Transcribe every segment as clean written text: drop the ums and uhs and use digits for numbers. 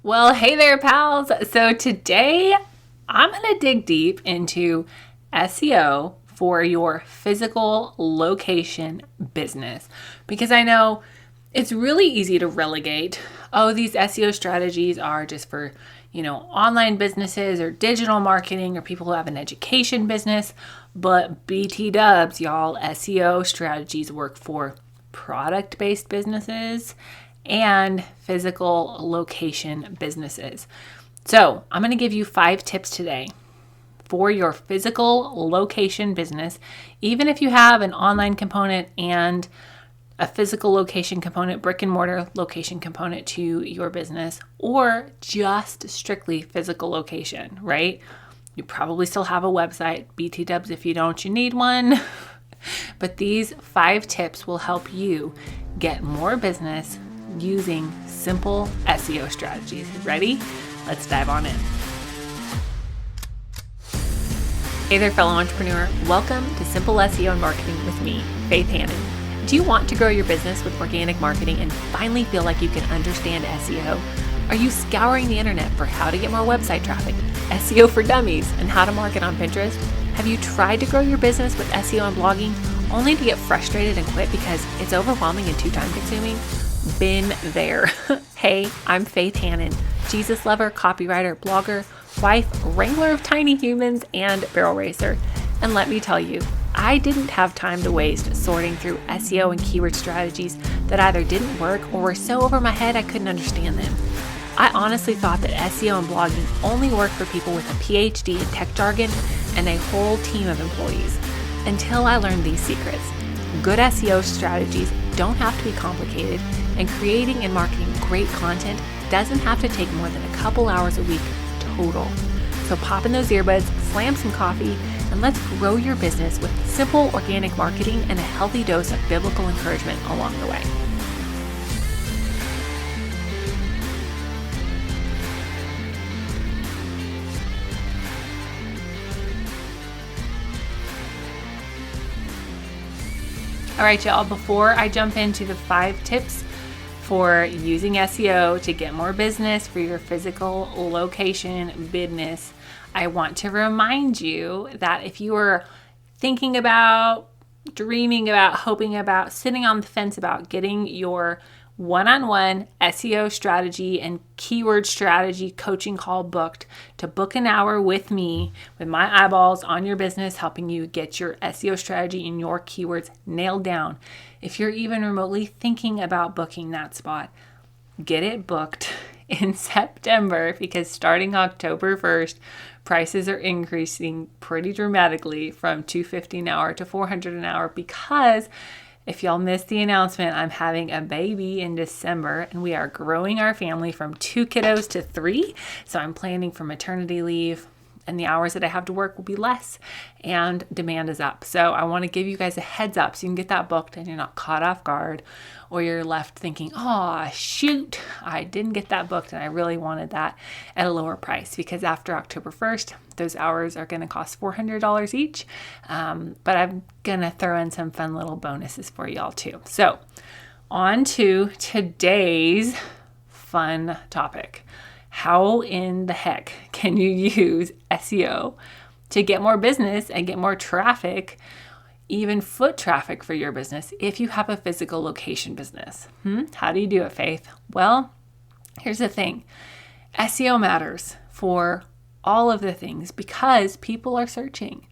Well, hey there, pals. So today I'm going to dig deep into SEO for your physical location business because I know it's really easy to relegate, these SEO strategies are just for, online businesses or digital marketing or people who have an education business. But BT dubs, y'all, SEO strategies work for product-based businesses and physical location businesses. So I'm going to give you 5 tips today for your physical location business, even if you have an online component and a physical location component, brick and mortar location component to your business, or just strictly physical location, right? You probably still have a website. BT dubs, if you don't, you need one. But these 5 tips will help you get more business using simple SEO strategies. Ready? Let's dive on in. Hey there, fellow entrepreneur. Welcome to Simple SEO and Marketing with me, Faith Hannon. Do you want to grow your business with organic marketing and finally feel like you can understand SEO? Are you scouring the internet for how to get more website traffic, SEO for dummies, and how to market on Pinterest? Have you tried to grow your business with SEO and blogging only to get frustrated and quit because it's overwhelming and too time consuming? Been there. Hey, I'm Faith Hannon, Jesus lover, copywriter, blogger, wife, wrangler of tiny humans, and barrel racer. And let me tell you, I didn't have time to waste sorting through SEO and keyword strategies that either didn't work or were so over my head I couldn't understand them. I honestly thought that SEO and blogging only worked for people with a PhD in tech jargon and a whole team of employees, until I learned these secrets. Good SEO strategies don't have to be complicated, and creating and marketing great content doesn't have to take more than a couple hours a week total. So pop in those earbuds, slam some coffee, and let's grow your business with simple organic marketing and a healthy dose of biblical encouragement along the way. All right, y'all, before I jump into the 5 tips for using SEO to get more business for your physical location business, I want to remind you that if you are thinking about, dreaming about, hoping about, sitting on the fence about getting your one-on-one SEO strategy and keyword strategy coaching call booked, to book an hour with me, with my eyeballs on your business, helping you get your SEO strategy and your keywords nailed down. If you're even remotely thinking about booking that spot, get it booked in September, because starting October 1st, prices are increasing pretty dramatically from $250 an hour to $400 an hour, because if y'all missed the announcement, I'm having a baby in December and we are growing our family from 2 kiddos to 3. So I'm planning for maternity leave, and the hours that I have to work will be less and demand is up. So I want to give you guys a heads up so you can get that booked and you're not caught off guard, or you're left thinking, oh, shoot, I didn't get that booked and I really wanted that at a lower price, because after October 1st, those hours are going to cost $400 each. But I'm going to throw in some fun little bonuses for y'all too. So on to today's fun topic. How in the heck can you use SEO to get more business and get more traffic, even foot traffic for your business if you have a physical location business? How do you do it, Faith? Well, here's the thing. SEO matters for all of the things because people are searching.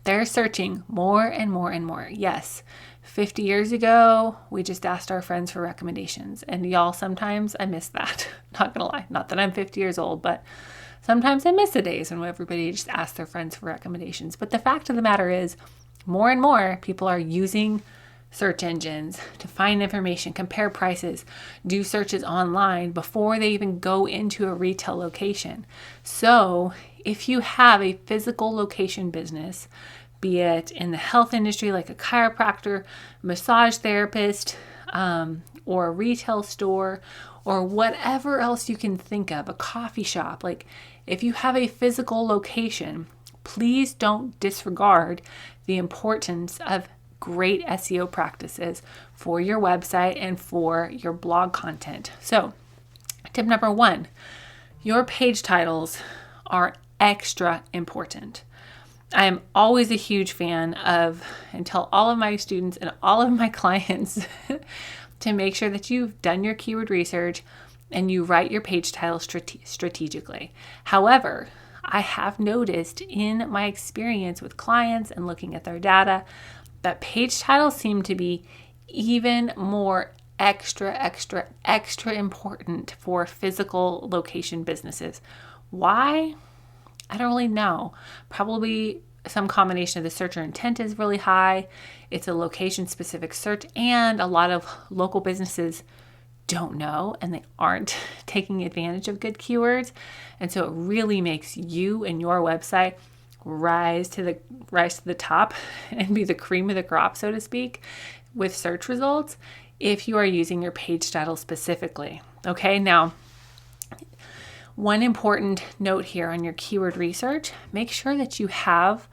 They're searching more and more and more. Yes, 50 years ago, we just asked our friends for recommendations. And y'all, sometimes I miss that. Not gonna lie. Not that I'm 50 years old, but sometimes I miss the days when everybody just asked their friends for recommendations. But the fact of the matter is, more and more people are using search engines to find information, compare prices, do searches online before they even go into a retail location. So if you have a physical location business, be it in the health industry like a chiropractor, massage therapist, or a retail store, or whatever else you can think of, a coffee shop, like if you have a physical location, please don't disregard the importance of great SEO practices for your website and for your blog content. So, tip number 1, Your page titles are extra important. I am always a huge fan of, and tell all of my students and all of my clients to make sure that you've done your keyword research and you write your page title strategically. However, I have noticed in my experience with clients and looking at their data that page titles seem to be even more extra important for physical location businesses. Why? I don't really know. Probably some combination of the searcher intent is really high. It's a location specific search, and a lot of local businesses don't know and they aren't taking advantage of good keywords. And so it really makes you and your website rise to the top and be the cream of the crop, so to speak, with search results if you are using your page title specifically. Okay, now one important note here on your keyword research, make sure that you have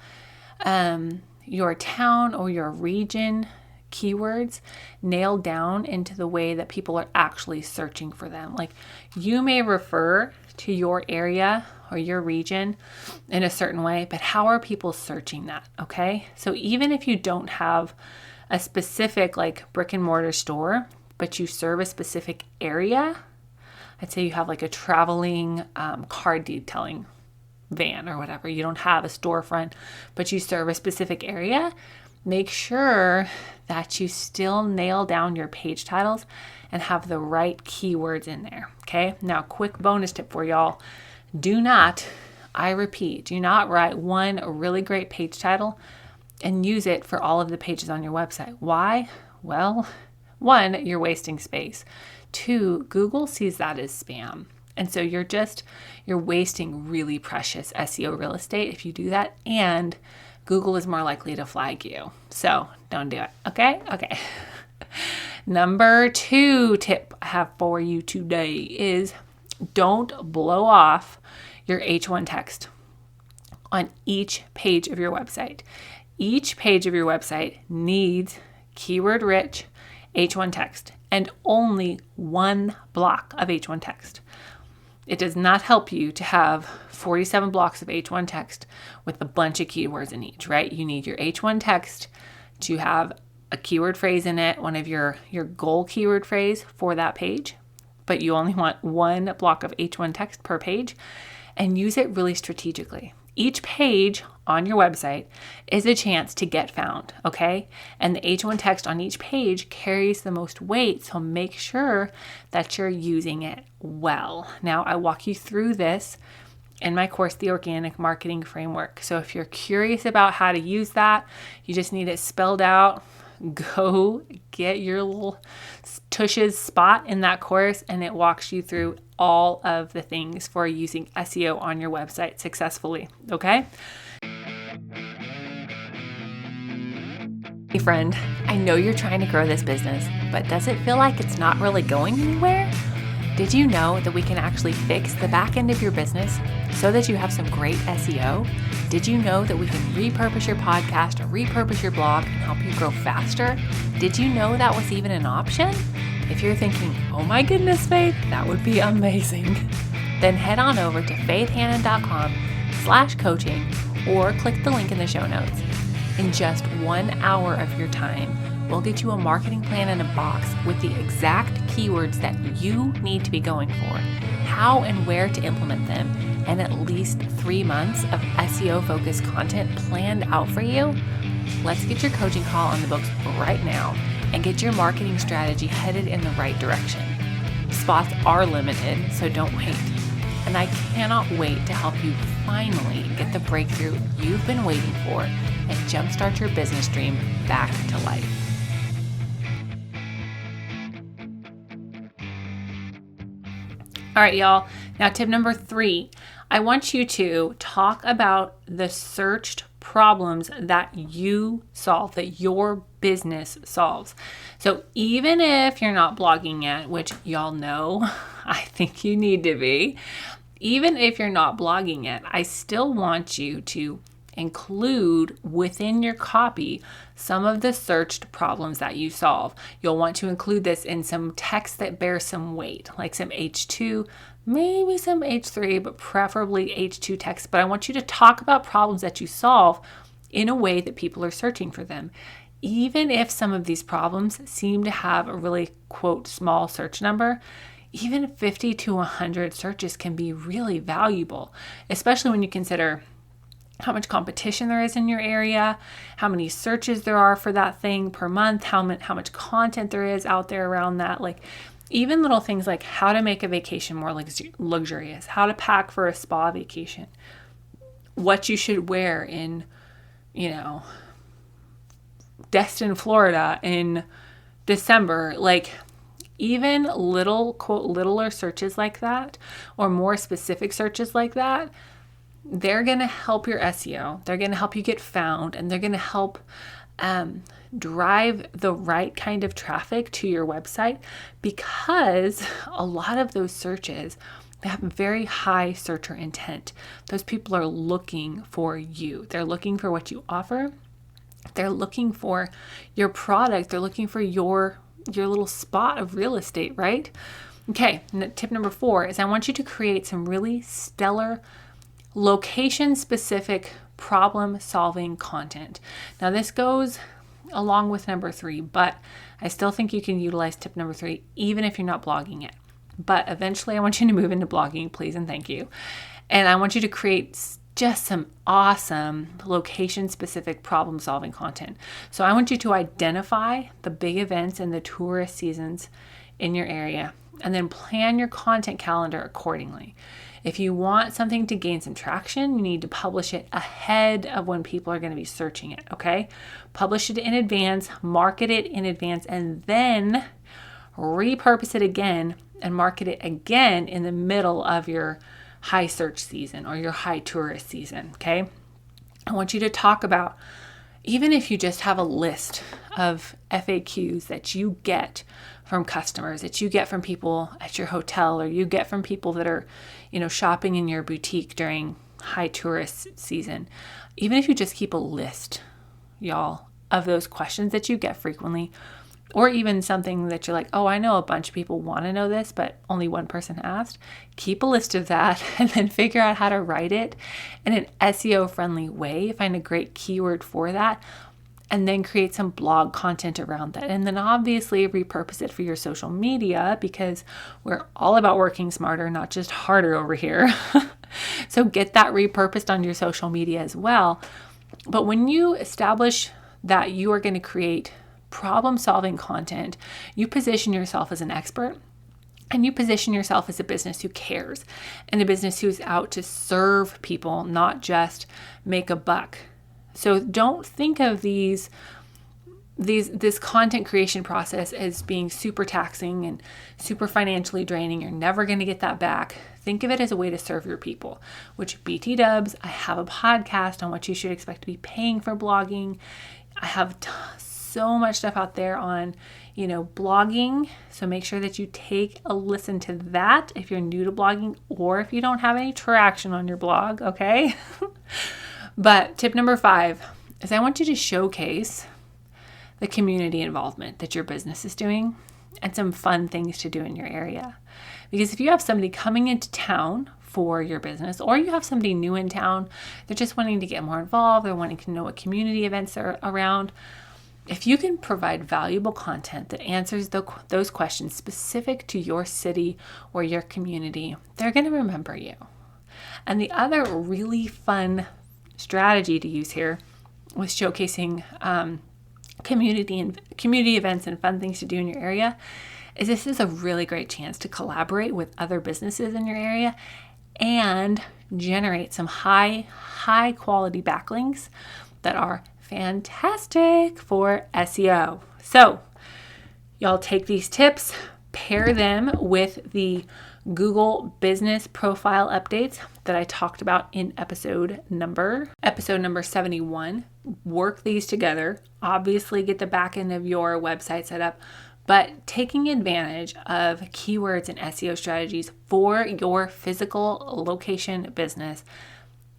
your town or your region keywords nailed down into the way that people are actually searching for them. Like, you may refer to your area or your region in a certain way, but how are people searching that? Okay, so even if you don't have a specific like brick and mortar store, but you serve a specific area, I'd say you have like a traveling car detailing van or whatever. You don't have a storefront, but you serve a specific area. Make sure that you still nail down your page titles and have the right keywords in there. Okay. Now, quick bonus tip for y'all. Do not write one really great page title and use it for all of the pages on your website. Why? Well, one, you're wasting space. Two, Google sees that as spam. And so you're wasting really precious SEO real estate if you do that. And Google is more likely to flag you. So don't do it. Okay? Okay. Number 2 tip I have for you today is don't blow off your H1 text on each page of your website. Each page of your website needs keyword-rich H1 text and only one block of H1 text. It does not help you to have 47 blocks of H1 text with a bunch of keywords in each, right? You need your H1 text to have a keyword phrase in it, one of your goal keyword phrase for that page, but you only want one block of H1 text per page, and use it really strategically. Each page on your website is a chance to get found, okay? And the H1 text on each page carries the most weight, so make sure that you're using it well. Now, I walk you through this in my course, The Organic Marketing Framework. So if you're curious about how to use that, you just need it spelled out, go get your little Tush's spot in that course, and it walks you through all of the things for using SEO on your website successfully, okay? Hey friend, I know you're trying to grow this business, but does it feel like it's not really going anywhere? Did you know that we can actually fix the back end of your business so that you have some great SEO? Did you know that we can repurpose your podcast or repurpose your blog and help you grow faster? Did you know that was even an option? If you're thinking, oh my goodness, Faith, that would be amazing, then head on over to faithhannon.com/coaching or click the link in the show notes. In just 1 hour of your time, we'll get you a marketing plan in a box with the exact keywords that you need to be going for, how and where to implement them, and at least 3 months of SEO-focused content planned out for you. Let's get your coaching call on the books right now and get your marketing strategy headed in the right direction. Spots are limited, so don't wait. And I cannot wait to help you finally get the breakthrough you've been waiting for and jumpstart your business dream back to life. All right, y'all. Now, tip number 3, I want you to talk about the searched problems that you solve, that your business solves. So even if you're not blogging yet, which y'all know I think you need to be, even if you're not blogging yet, I still want you to include within your copy some of the searched problems that you solve. You'll want to include this in some text that bears some weight, like some H2 maybe some H3, but preferably H2 text. But I want you to talk about problems that you solve in a way that people are searching for them. Even if some of these problems seem to have a really, quote, small search number, even 50 to 100 searches can be really valuable, especially when you consider how much competition there is in your area, how many searches there are for that thing per month, how much content there is out there around that. Like even little things like how to make a vacation more luxurious, how to pack for a spa vacation, what you should wear in, Destin, Florida in December. Like even little, quote, littler searches like that, or more specific searches like that, they're going to help your SEO. They're going to help you get found, and they're going to help drive the right kind of traffic to your website, because a lot of those searches, they have very high searcher intent. Those people are looking for you. They're looking for what you offer. They're looking for your product. They're looking for your little spot of real estate, right? Okay, tip number 4 is I want you to create some really stellar location-specific problem-solving content. Now, this goes along with number 3, but I still think you can utilize tip number 3 even if you're not blogging it. But eventually, I want you to move into blogging, please and thank you. And I want you to create just some awesome location-specific problem-solving content. So I want you to identify the big events and the tourist seasons in your area, and then plan your content calendar accordingly. If you want something to gain some traction, you need to publish it ahead of when people are going to be searching it, okay? Publish it in advance, market it in advance, and then repurpose it again and market it again in the middle of your high search season or your high tourist season, okay? I want you to talk about, even if you just have a list of FAQs that you get from customers, that you get from people at your hotel, or you get from people that are, shopping in your boutique during high tourist season. Even if you just keep a list, y'all, of those questions that you get frequently, or even something that you're like, oh, I know a bunch of people want to know this, but only one person asked. Keep a list of that and then figure out how to write it in an SEO friendly way. Find a great keyword for that, and then create some blog content around that. And then obviously repurpose it for your social media, because we're all about working smarter, not just harder over here. So get that repurposed on your social media as well. But when you establish that you are going to create problem-solving content, you position yourself as an expert, and you position yourself as a business who cares, and a business who's out to serve people, not just make a buck. So don't think of this content creation process as being super taxing and super financially draining. You're never going to get that back. Think of it as a way to serve your people, which BT dubs, I have a podcast on what you should expect to be paying for blogging. I have so much stuff out there on, blogging. So make sure that you take a listen to that if you're new to blogging, or if you don't have any traction on your blog, okay? But tip number 5 is I want you to showcase the community involvement that your business is doing and some fun things to do in your area. Because if you have somebody coming into town for your business, or you have somebody new in town, they're just wanting to get more involved, they're wanting to know what community events are around, if you can provide valuable content that answers those questions specific to your city or your community, they're going to remember you. And the other really fun strategy to use here with showcasing community events and fun things to do in your area is this is a really great chance to collaborate with other businesses in your area and generate some high quality backlinks that are fantastic for SEO. So y'all take these tips, pair them with the Google business profile updates that I talked about in episode number 71. Work these together. Obviously get the back end of your website set up, but taking advantage of keywords and SEO strategies for your physical location business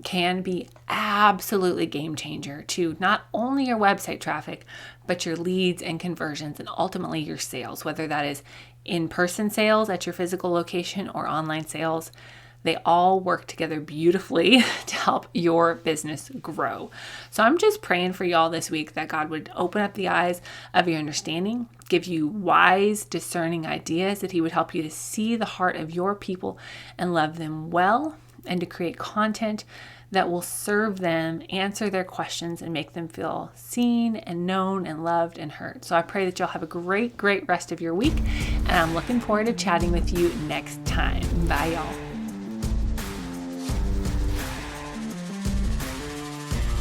can be absolutely game changer to not only your website traffic, but your leads and conversions, and ultimately your sales, whether that is in-person sales at your physical location or online sales. They all work together beautifully to help your business grow. So I'm just praying for y'all this week that God would open up the eyes of your understanding, give you wise, discerning ideas, that He would help you to see the heart of your people and love them well, and to create content that will serve them, answer their questions, and make them feel seen and known and loved and heard. So I pray that y'all have a great, great rest of your week, and I'm looking forward to chatting with you next time. Bye, y'all.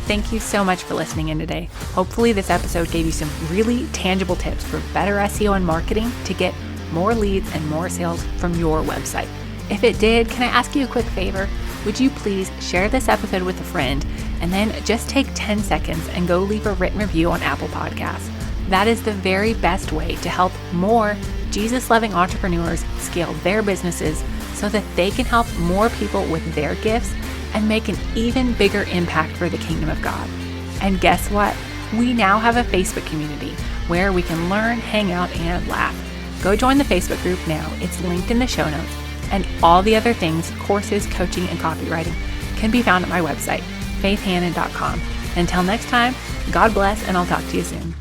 Thank you so much for listening in today. Hopefully this episode gave you some really tangible tips for better SEO and marketing to get more leads and more sales from your website. If it did, can I ask you a quick favor? Would you please share this episode with a friend, and then just take 10 seconds and go leave a written review on Apple Podcasts. That is the very best way to help more Jesus-loving entrepreneurs scale their businesses so that they can help more people with their gifts and make an even bigger impact for the kingdom of God. And guess what? We now have a Facebook community where we can learn, hang out, and laugh. Go join the Facebook group now. It's linked in the show notes. And all the other things, courses, coaching, and copywriting, can be found at my website, faithhannon.com. Until next time, God bless, and I'll talk to you soon.